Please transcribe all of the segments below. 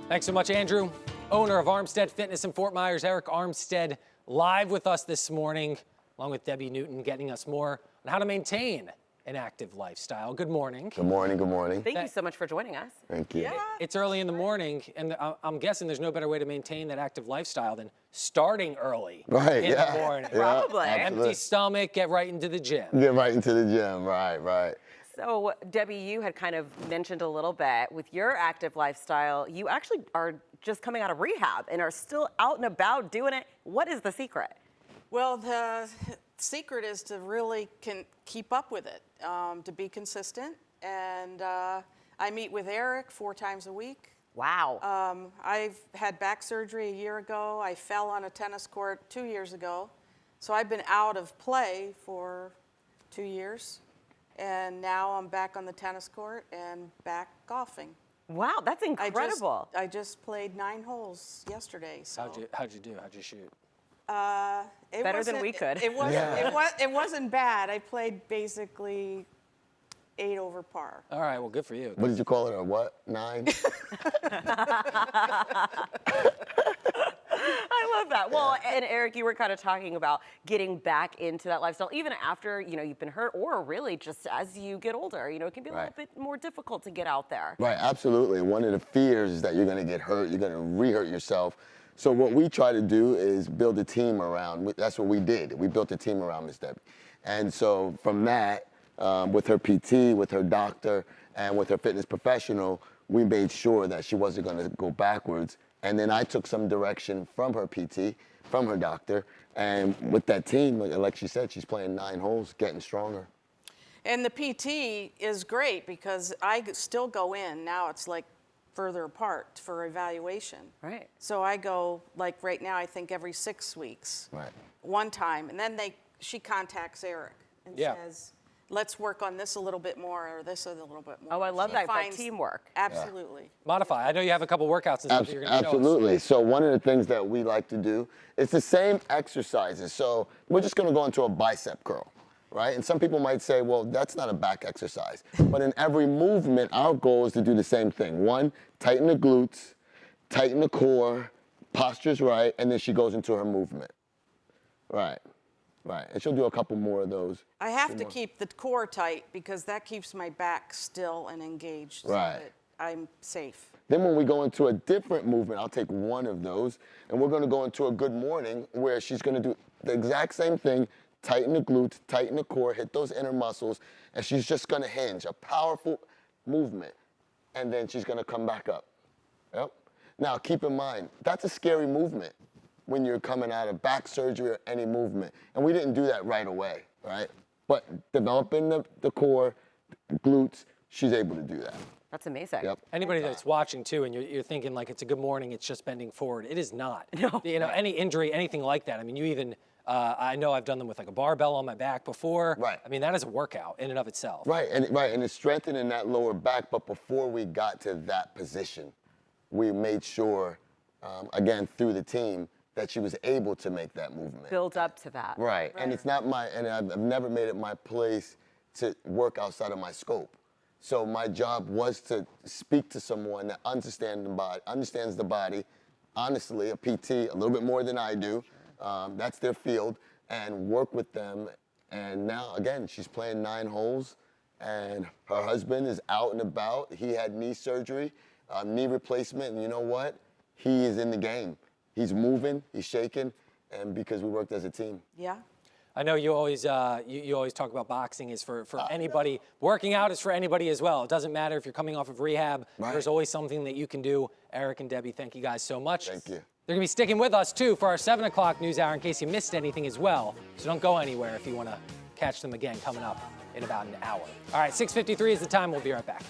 Thanks so much, Andrew. Owner of Armstead Fitness in Fort Myers, Eric Armstead, live with us this morning, along with Debbie Newton, getting us more on how to maintain an active lifestyle. Good morning. Good morning, good morning. Thank you so much for joining us. Thank you. Yeah. It's early in the morning, and I'm guessing there's no better way to maintain that active lifestyle than starting early in the morning. Probably. Empty stomach, get right into the gym. Get right into the gym, right. So, Debbie, you had kind of mentioned a little bit with your active lifestyle, you actually are just coming out of rehab and are still out and about doing it. What is the secret? Well, the secret is to really keep up with it, to be consistent. And I meet with Eric 4 times a week. Wow. I've had back surgery a year ago. I fell on a tennis court 2 years ago. So I've been out of play for 2 years. And now I'm back on the tennis court and back golfing. Wow, that's incredible. I just played 9 holes yesterday. So. How'd you do? How'd you shoot? Better than we could. It wasn't bad. I played basically 8 over par. All right, well, good for you. What did you call it, a what, 9? I love that. Well, and Eric, you were kind of talking about getting back into that lifestyle, even after, you've been hurt, or really just as you get older, it can be a little bit more difficult to get out there. Right, absolutely. One of the fears is that you're going to get hurt, you're going to re-hurt yourself. So what we try to do is build a team around, that's what we did. We built a team around Miss Debbie. And so from that, with her PT, with her doctor, and with her fitness professional, we made sure that she wasn't going to go backwards. And then I took some direction from her PT, from her doctor, and with that team, like she said, she's playing 9 holes, getting stronger. And the PT is great because I still go in. Now it's like further apart for evaluation. Right. So I go, like right now, I think every 6 weeks. Right. One time, and then she contacts Eric and says, let's work on this a little bit more or this a little bit more. Oh, I love that teamwork. Absolutely. Modify. I know you have a couple workouts and stuff that you're going to show us. Absolutely. So one of the things that we like to do, it's the same exercises. So we're just going to go into a bicep curl, right? And some people might say, well, that's not a back exercise. But in every movement, our goal is to do the same thing. 1, tighten the glutes, tighten the core, posture's right, and then she goes into her movement. Right. And she'll do a couple more of those. I have to keep the core tight because that keeps my back still and engaged so that I'm safe. Then when we go into a different movement, I'll take one of those, and we're going to go into a good morning where she's going to do the exact same thing, tighten the glutes, tighten the core, hit those inner muscles, and she's just going to hinge, a powerful movement, and then she's going to come back up. Yep. Now, keep in mind, that's a scary movement when you're coming out of back surgery or any movement. And we didn't do that right away, right? But developing the core, glutes, she's able to do that. That's amazing. Yep. Anybody that's watching too, and you're thinking like it's a good morning, it's just bending forward. It is not. No. Any injury, anything like that. I mean, you even, I know I've done them with like a barbell on my back before. Right. I mean, that is a workout in and of itself. Right, and it's strengthening that lower back, but before we got to that position, we made sure, again, through the team, that she was able to make that movement. Build up to that. Right. And it's not and I've never made it my place to work outside of my scope. So my job was to speak to someone that understands the body, honestly, a PT, a little bit more than I do. That's their field, and work with them. And now, again, she's playing 9 holes, and her husband is out and about. He had knee surgery, knee replacement, and you know what? He is in the game. He's moving, he's shaking, and because we worked as a team. Yeah. I know you always you always talk about boxing is for anybody. Working out is for anybody as well. It doesn't matter if you're coming off of rehab. Right. There's always something that you can do. Eric and Debbie, thank you guys so much. Thank you. They're going to be sticking with us, too, for our 7 o'clock news hour in case you missed anything as well. So don't go anywhere if you want to catch them again coming up in about an hour. All right, 6:53 is the time. We'll be right back.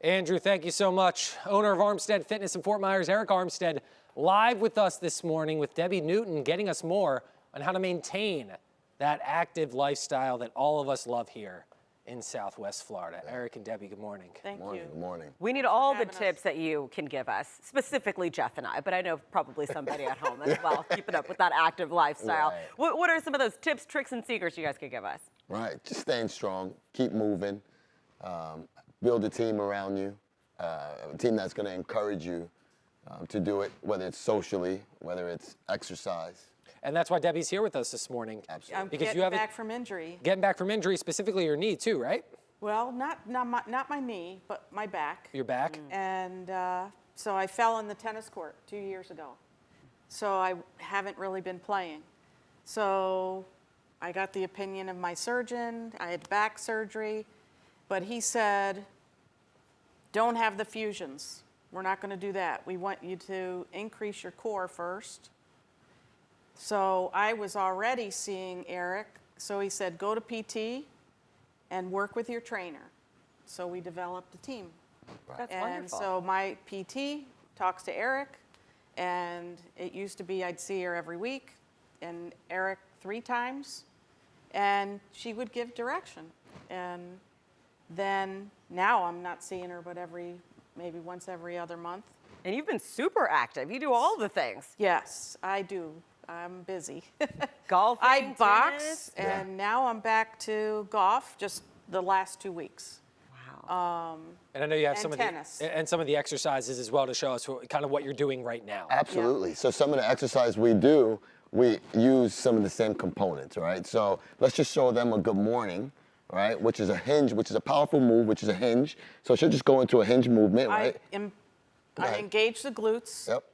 Andrew, thank you so much. Owner of Armstead Fitness in Fort Myers, Eric Armstead, live with us this morning with Debbie Newton, getting us more on how to maintain that active lifestyle that all of us love here in Southwest Florida. Eric and Debbie, good morning. Thank you. Good morning. We need all the tips that you can give us, specifically Jeff and I, but I know probably somebody at home as well, keeping up with that active lifestyle. Right. What are some of those tips, tricks, and secrets you guys could give us? Right, just staying strong, keep moving, build a team around you, a team that's going to encourage you to do it, whether it's socially, whether it's exercise. And that's why Debbie's here with us this morning. Absolutely. I'm Because getting you have back from injury. getting back from injury, specifically your knee too, right? Well, not my knee, but my back. Your back. And so I fell on the tennis court 2 years ago. So I haven't really been playing. So I got the opinion of my surgeon. I had back surgery, but he said, don't have the fusions. We're not going to do that. We want you to increase your core first. So I was already seeing Eric. So he said, go to PT and work with your trainer. So we developed a team. That's And wonderful. so my PT talks to Eric, and it used to be I'd see her every week, and Eric 3 times, and she would give direction. And then now I'm not seeing her but maybe once every other month. And you've been super active. You do all the things. Yes, I do. I'm busy. Golfing, I box, tennis. and now I'm back to golf just the last 2 weeks. Wow. And I know you have And some tennis. of the exercises as well to show us kind of what you're doing right now. Absolutely. So some of the exercise we do, we use some of the same components, right? So let's just show them a good morning, right? Which is a hinge, which is a powerful move, which is a hinge. So she'll just go into a hinge movement, right? I ahead. engage the glutes, Yep,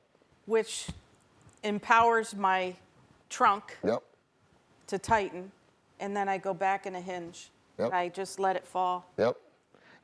which empowers my trunk yep, to tighten, and then I go back in a hinge. Yep. I just let it fall. yep.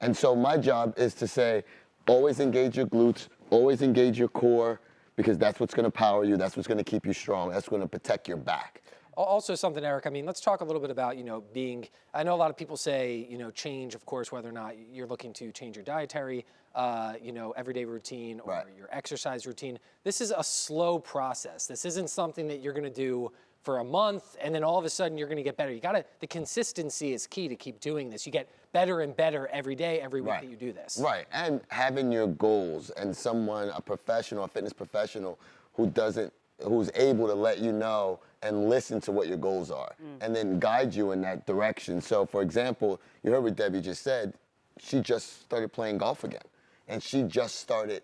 And so my job is to say, always engage your glutes, always engage your core, because that's what's going to power you, that's what's going to keep you strong, that's going to protect your back. Also something, Eric, I mean, let's talk a little bit about, I know a lot of people say, change, of course, whether or not you're looking to change your dietary, everyday routine or Right. your exercise routine. This is a slow process. This isn't something that you're going to do for a month and then all of a sudden you're going to get better. The consistency is key to keep doing this. You get better and better every day, every week Right. that you do this. Right, and having your goals and someone, a professional, a fitness professional, who's able to let you know and listen to what your goals are and then guide you in that direction. So for example, you heard what Debbie just said, she just started playing golf again. And she just started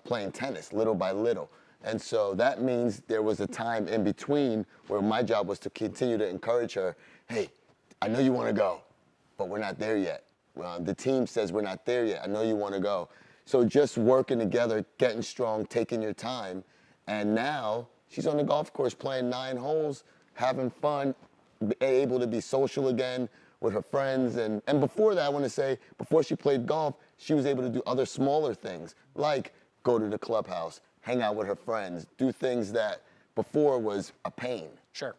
playing tennis little by little. And so that means there was a time in between where my job was to continue to encourage her, hey, I know you want to go, but we're not there yet. The team says we're not there yet. I know you want to go. So just working together, getting strong, taking your time. And now she's on the golf course playing 9 holes, having fun, able to be social again with her friends. And before that, I want to say, before she played golf, she was able to do other smaller things, like go to the clubhouse, hang out with her friends, do things that before was a pain. Sure.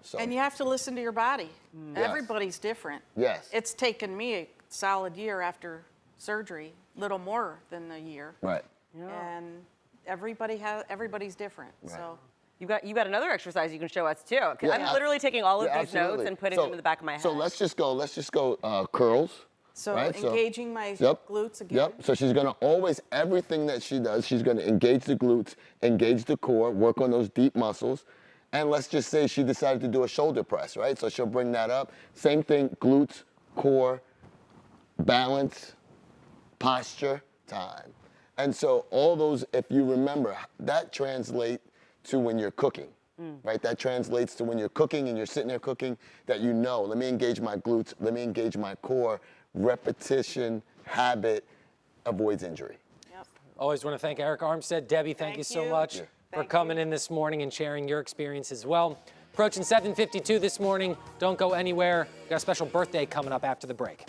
So. And you have to listen to your body. Yes. Everybody's different. Yes. It's taken me a solid year after surgery, little more than a year. Right. And everybody's different. Right. So You got another exercise you can show us too. 'Cause Yeah, I'm literally taking all of yeah, these notes absolutely. and putting So- them in the back of my head. So let's just go curls. So right? engaging my Yep. glutes again. Yep. So she's gonna always, everything that she does, she's gonna engage the glutes, engage the core, work on those deep muscles. And let's just say she decided to do a shoulder press, right? So she'll bring that up. Same thing, glutes, core, balance, posture, time. And so all those, if you remember, that translates to when you're cooking, right? That translates to when you're cooking and you're sitting there cooking, that let me engage my glutes, let me engage my core. Repetition, habit, avoids injury. Yep. Always want to thank Eric Armstead. Debbie, thank you so much Yeah. for coming in this morning and sharing your experience as well. Approaching 7:52 this morning. Don't go anywhere. Got a special birthday coming up after the break.